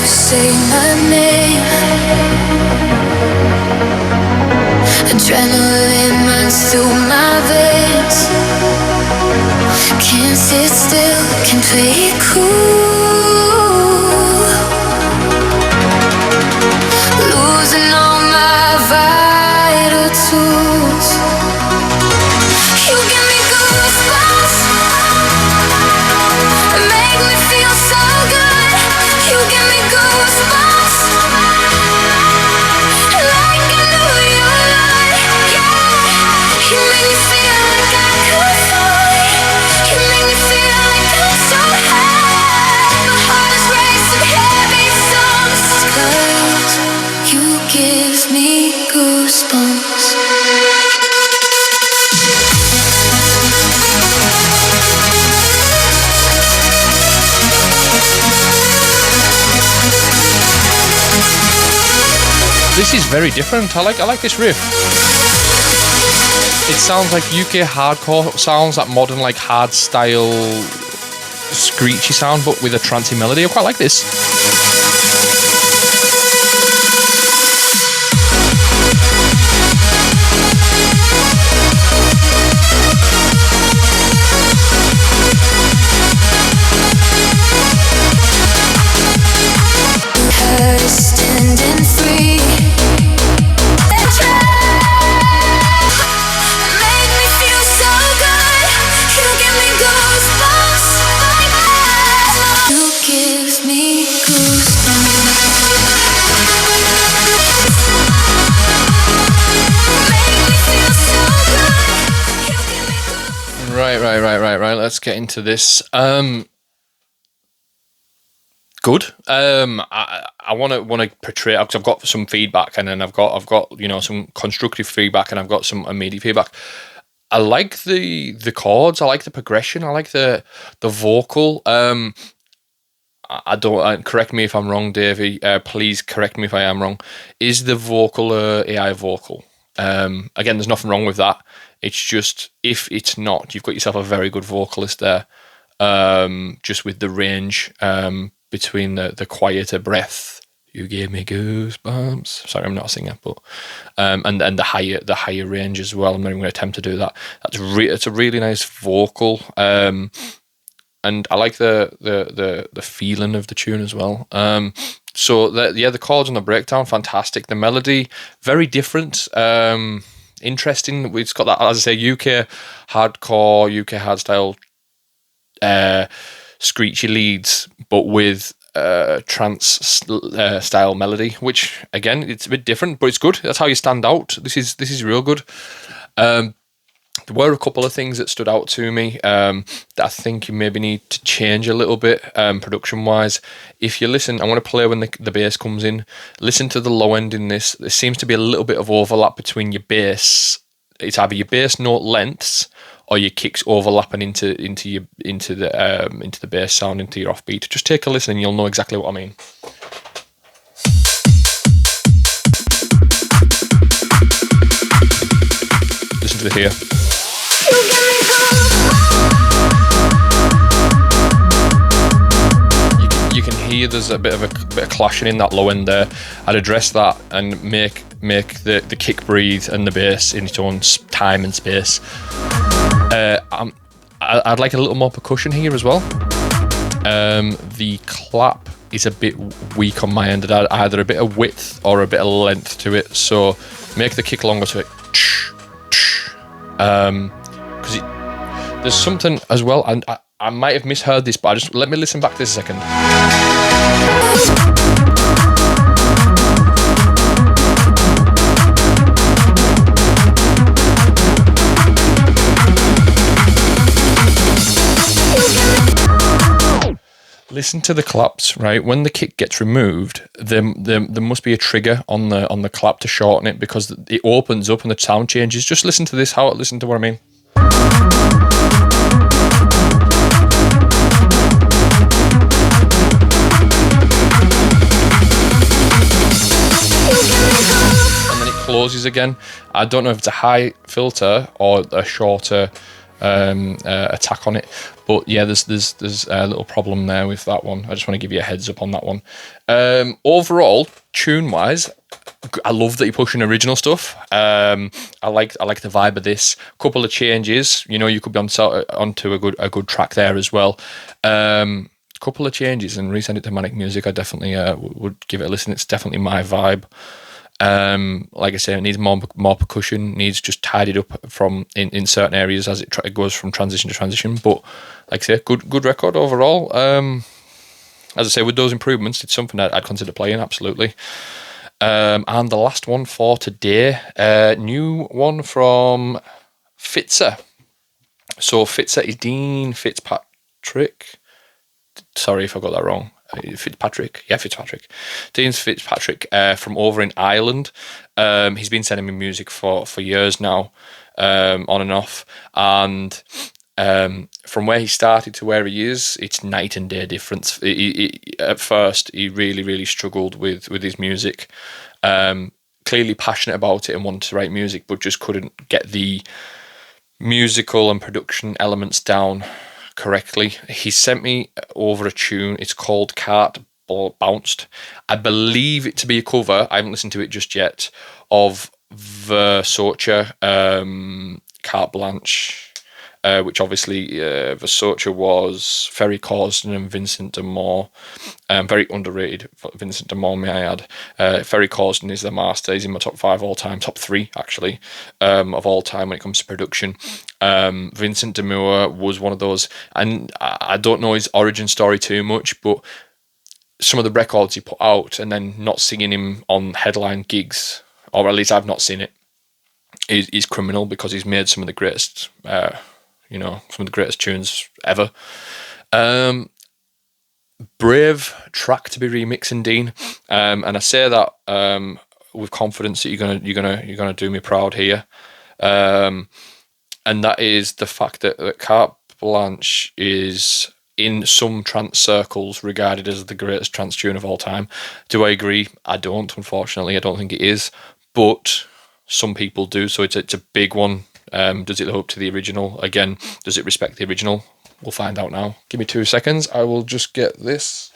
Say my name, adrenaline runs through my veins. Can't sit still, can play it cool. Losing all my vital tools. You give me goosebumps, make me feel so good. You give me goosebumps, like I knew you would, yeah. You make me feel like I could fly. You make me feel like I'm so high. This is very different. I like this riff. It sounds like UK hardcore sounds, that modern like hard style screechy sound, but with a trancey melody. I quite like this. Standing free. Make me feel so good. You give me goosebumps. You give me goosebumps. Make me feel so good. You give me goosebumps. Right. Let's get into this. Good. I want to portray, because I've got some feedback, and then I've got some constructive feedback, and I've got some immediate feedback. I like the chords. I like the progression. I like the vocal. I don't. Correct me if I'm wrong, Davey. Please correct me if I am wrong. Is the vocal AI vocal? Again, there's nothing wrong with that. It's just, if it's not, you've got yourself a very good vocalist there. Just with the range. Between the quieter breath, you gave me goosebumps. Sorry, I'm not a singer, but and the higher range as well. I'm not even going to attempt to do that. It's a really nice vocal, and I like the feeling of the tune as well. So the chords on the breakdown, fantastic. The melody, very different. Interesting. It's got that, as I say, UK hardcore, UK hardstyle. Screechy leads, but with trance style melody, which again, it's a bit different, but it's good. That's how you stand out. This is real good. There were a couple of things that stood out to me that I think you maybe need to change a little bit production wise. If you listen, I want to play when the bass comes in. Listen to the low end in this. There seems to be a little bit of overlap between your bass. It's either your bass note lengths or your kicks overlapping into the bass sound, into your offbeat. Just take a listen and you'll know exactly what I mean. Listen to it here. You can hear there's a bit of clashing in that low end there. I'd address that and make the kick breathe and the bass in its own time and space. I'd like a little more percussion here as well. The clap is a bit weak on my end. It had either a bit of width or a bit of length to it. So make the kick longer to it. Because there's something as well, and I might have misheard this, but let me listen back to this a second. Listen to the claps, right? When the kick gets removed, there must be a trigger on the clap to shorten it, because it opens up and the sound changes. Just listen to this. Listen to what I mean. And then it closes again. I don't know if it's a high filter or a shorter attack on it, but yeah, there's a little problem there with that one. I just want to give you a heads up on that one. Overall, tune wise, I love that you're pushing original stuff. I like the vibe of this. Couple of changes, you could be onto a good track there as well. Couple of changes, and resend it to Manic Music. I definitely would give it a listen. It's definitely my vibe. Like I say, it needs more percussion, needs just tidied up from in certain areas as it goes from transition to transition. But like I say, good record overall. As I say, with those improvements, it's something I'd consider playing, absolutely. And the last one for today, new one from Fitzer. So Fitzer is Dean Fitzpatrick. Sorry if I got that wrong. Fitzpatrick. Dean Fitzpatrick from over in Ireland. He's been sending me music for years now, on and off. And from where he started to where he is, it's night and day difference. At first, he really, really struggled with his music. clearly passionate about it and wanted to write music, but just couldn't get the musical and production elements down correctly. He sent me over a tune. It's called Cart Bounced. I believe it to be a cover. I haven't listened to it just yet, of Versace, Carte Blanche, which obviously Versace was Ferry Corsten and Vincent de Moore. Very underrated Vincent de Moore, may I add. Ferry Corsten is the master. He's in my top 5 all time, top 3 actually, of all time when it comes to production. Vincent de Moore was one of those, and I don't know his origin story too much, but some of the records he put out and then not singing him on headline gigs, or at least I've not seen it, is criminal, because he's made some of the greatest, some of the greatest tunes ever. Brave track to be remixing, Dean, and I say that with confidence that you're gonna do me proud here, and that is the fact that Carte Blanche is in some trance circles regarded as the greatest trance tune of all time. Do I agree? I don't, unfortunately. I don't think it is, but some people do, so it's a big one. Does it live up to the original? Again, does it respect the original? We'll find out now. Give me 2 seconds. I will just get this.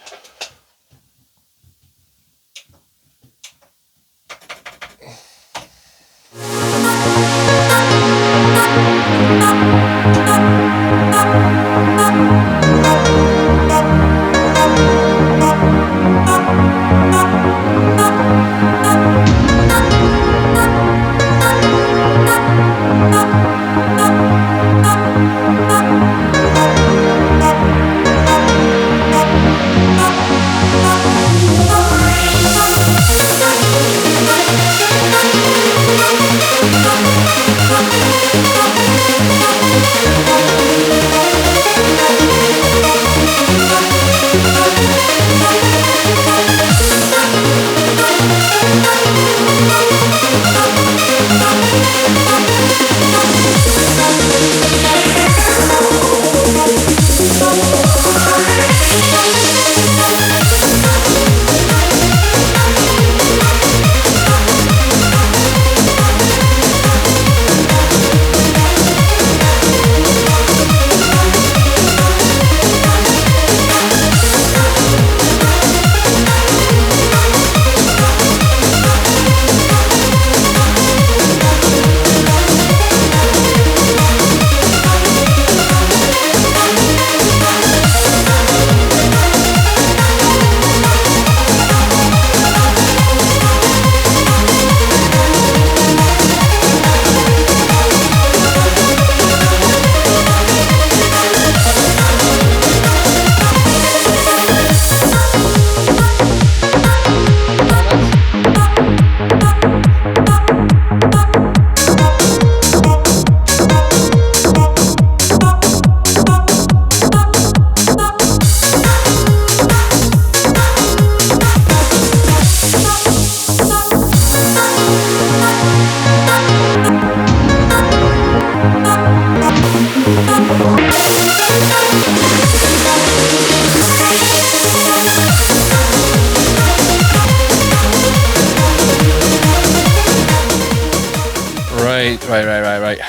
Right.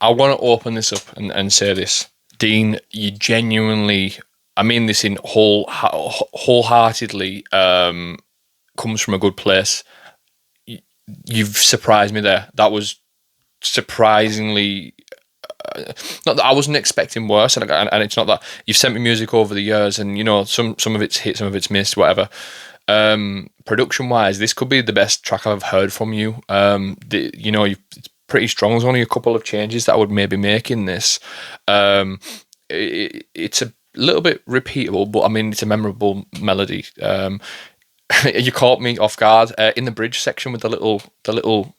I want to open this up and say this. Dean, you genuinely, I mean this in wholeheartedly, comes from a good place. You've surprised me there. That was surprisingly, not that I wasn't expecting worse, and it's not that you've sent me music over the years, and some of it's hit, some of it's missed, whatever. Production wise, this could be the best track I've heard from you. It's pretty strong. There's only a couple of changes that I would maybe make in this. It's a little bit repeatable, but I mean it's a memorable melody. You caught me off guard in the bridge section with the little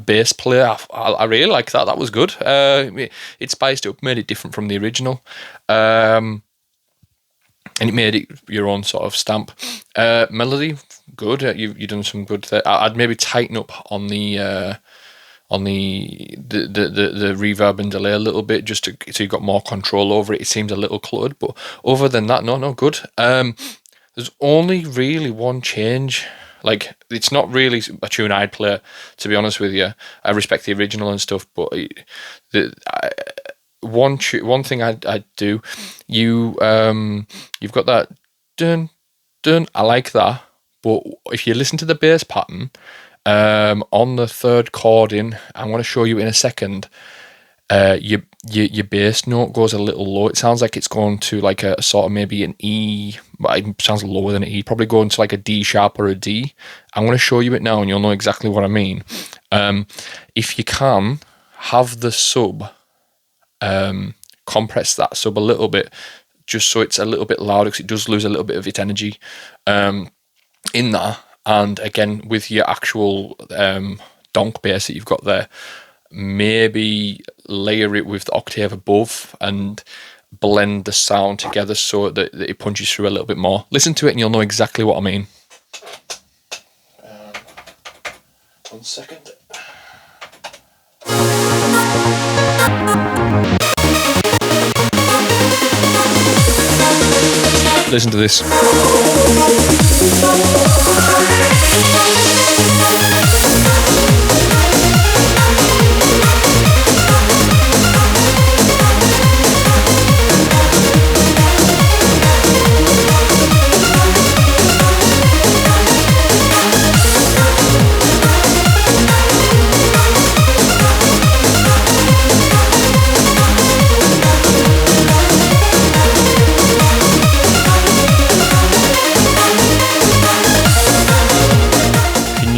bass player. I really like that. That was good. It spiced it up, made it different from the original, and it made it your own sort of stamp. Melody, good. You've done some good. I'd maybe tighten up on the reverb and delay a little bit, just so you've got more control over it. It seems a little cluttered, but other than that, no, good. There's only really one change Like, it's not really a tune I'd play, to be honest with you. I respect the original and stuff, but one thing I'd do, you've got that dun dun. I like that, but if you listen to the bass pattern, on the third chording, I'm going to show you in a second. Your bass note goes a little low. It sounds like it's going to like a sort of maybe an E. It sounds lower than an E. Probably going to like a D sharp or a D. I'm going to show you it now, and you'll know exactly what I mean. If you can have the sub, compress that sub a little bit, just so it's a little bit louder, because it does lose a little bit of its energy in that. And again, with your actual donk bass that you've got there, maybe layer it with the octave above and blend the sound together so that it punches through a little bit more. Listen to it and you'll know exactly what I mean. 1 second. Listen to this.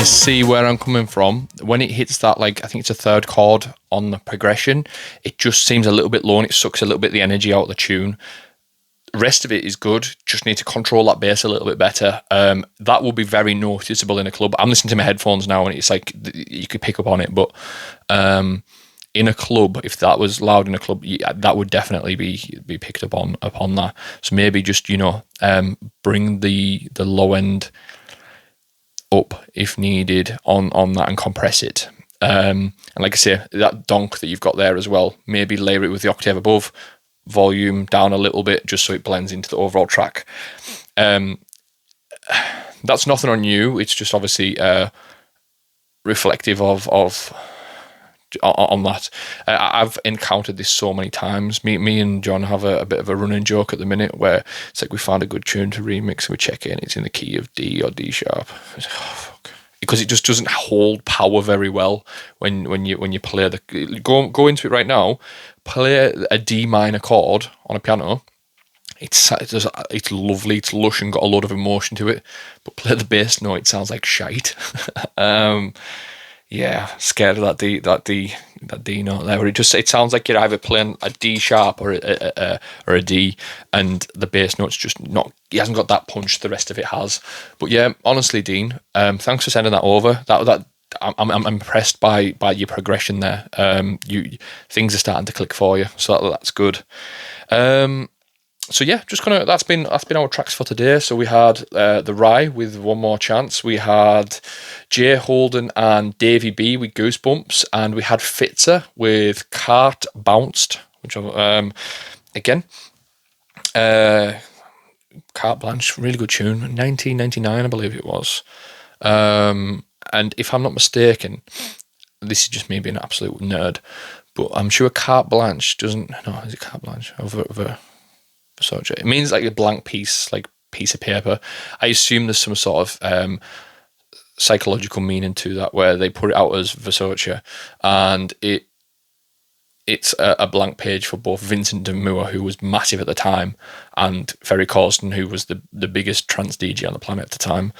See where I'm coming from. When it hits that, like, I think it's a third chord on the progression, it just seems a little bit low and it sucks a little bit of the energy out of the tune. The rest of it is good, just need to control that bass a little bit better. That will be very noticeable in a club. I'm listening to my headphones now and it's like you could pick up on it, but in a club, if that was loud in a club, that would definitely be picked up upon that. So maybe just, bring the low end up if needed on that and compress it. And like I say, that donk that you've got there as well, maybe layer it with the octave above, volume down a little bit just so it blends into the overall track. That's nothing on you, it's just obviously reflective of on that. I've encountered this so many times. Me and John have a bit of a running joke at the minute where it's like we found a good tune to remix and we check it and it's in the key of D or D sharp. Because it just doesn't hold power very well when you play the go into it right now. Play a D minor chord on a piano. It's lovely, it's lush and got a lot of emotion to it. But play the bass note, it sounds like shite. Yeah, scared of that D note there. Where it sounds like you're either playing a D sharp or a D, and the bass note's just not. He hasn't got that punch the rest of it has. But yeah, honestly, Dean, thanks for sending that over. I'm impressed by your progression there. Things are starting to click for you, so that's good. So yeah, that's been our tracks for today. So we had the Rye with One More Chance. We had Jay Holden and Davey B with Goosebumps, and we had Fitzer with Cart Bounced, which again, Carte Blanche, really good tune, 1999 I believe it was. And if I'm not mistaken, this is just me being an absolute nerd, but I'm sure Carte Blanche doesn't. No, is it Carte Blanche over Versace? It means like a blank piece of paper. I assume there's some sort of psychological meaning to that, where they put it out as Versace, and it's a blank page for both Vincent D'Amour, who was massive at the time, and Ferry Corsten, who was the biggest trance DJ on the planet at the time.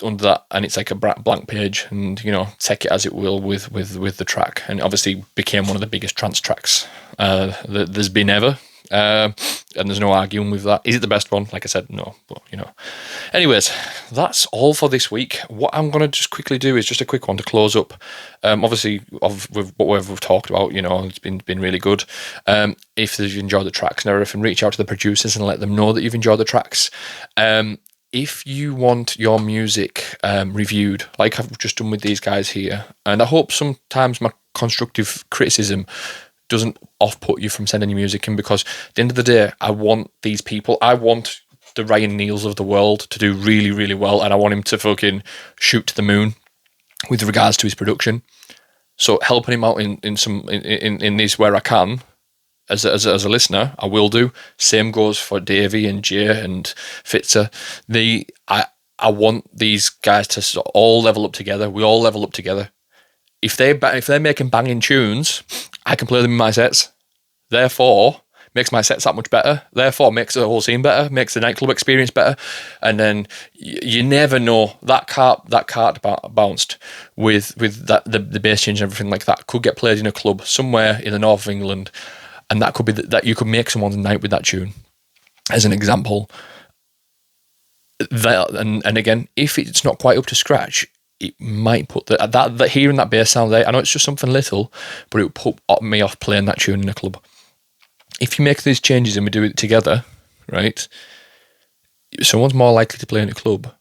Under that, and it's like a blank page, and take it as it will with the track, and obviously became one of the biggest trance tracks that there's been ever, and there's no arguing with that. Is it the best one? Like I said, no, but anyways, that's all for this week. What I'm going to just quickly do is just a quick one to close up. Obviously, with what we've talked about, it's been really good. If you've enjoyed the tracks and everything, reach out to the producers and let them know that you've enjoyed the tracks. If you want your music reviewed, like I've just done with these guys here, and I hope sometimes my constructive criticism doesn't off-put you from sending your music in, because at the end of the day, I want the Ryan Neils of the world to do really, really well, and I want him to fucking shoot to the moon with regards to his production. So helping him out in this where I can, as a listener, I will do. Same goes for Davey and Jay and Fitzer. I want these guys to all level up together. We all level up together. If they're making banging tunes, I can play them in my sets. Therefore, makes my sets that much better. Therefore, makes the whole scene better. Makes the nightclub experience better. And then you never know, that cart bounced with that the bass change and everything like that could get played in a club somewhere in the north of England, and that could be that you could make someone's night with that tune, as an example. That, and again, if it's not quite up to scratch, it might put that hearing that bass sound there. I know it's just something little, but it would put me off playing that tune in a club. If you make these changes and we do it together, right, someone's more likely to play in a club.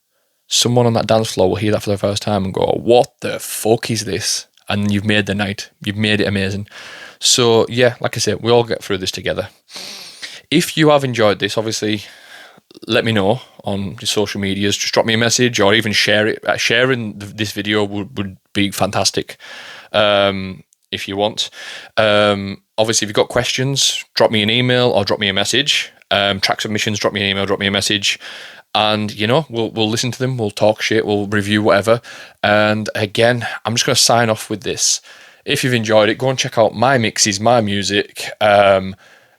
Someone on that dance floor will hear that for the first time and go, "What the fuck is this?" And you've made the night. You've made it amazing. So yeah, like I said, we all get through this together. If you have enjoyed this, obviously, let me know on your social medias. Just drop me a message or even share it. Sharing this video would be fantastic if you want. Obviously, if you've got questions, drop me an email or drop me a message. Track submissions, drop me an email, drop me a message. And, we'll listen to them. We'll talk shit. We'll review whatever. And again, I'm just going to sign off with this. If you've enjoyed it, go and check out my mixes, my music.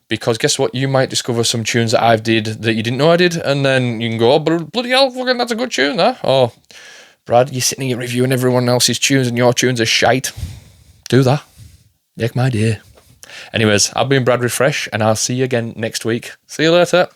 Because guess what? You might discover some tunes that I've did that you didn't know I did, and then you can go, "Oh, bloody hell, fucking that's a good tune, huh?" Oh, Brad, you're sitting here reviewing everyone else's tunes and your tunes are shite. Do that. Make my day. Anyways, I've been Brad Refresh, and I'll see you again next week. See you later.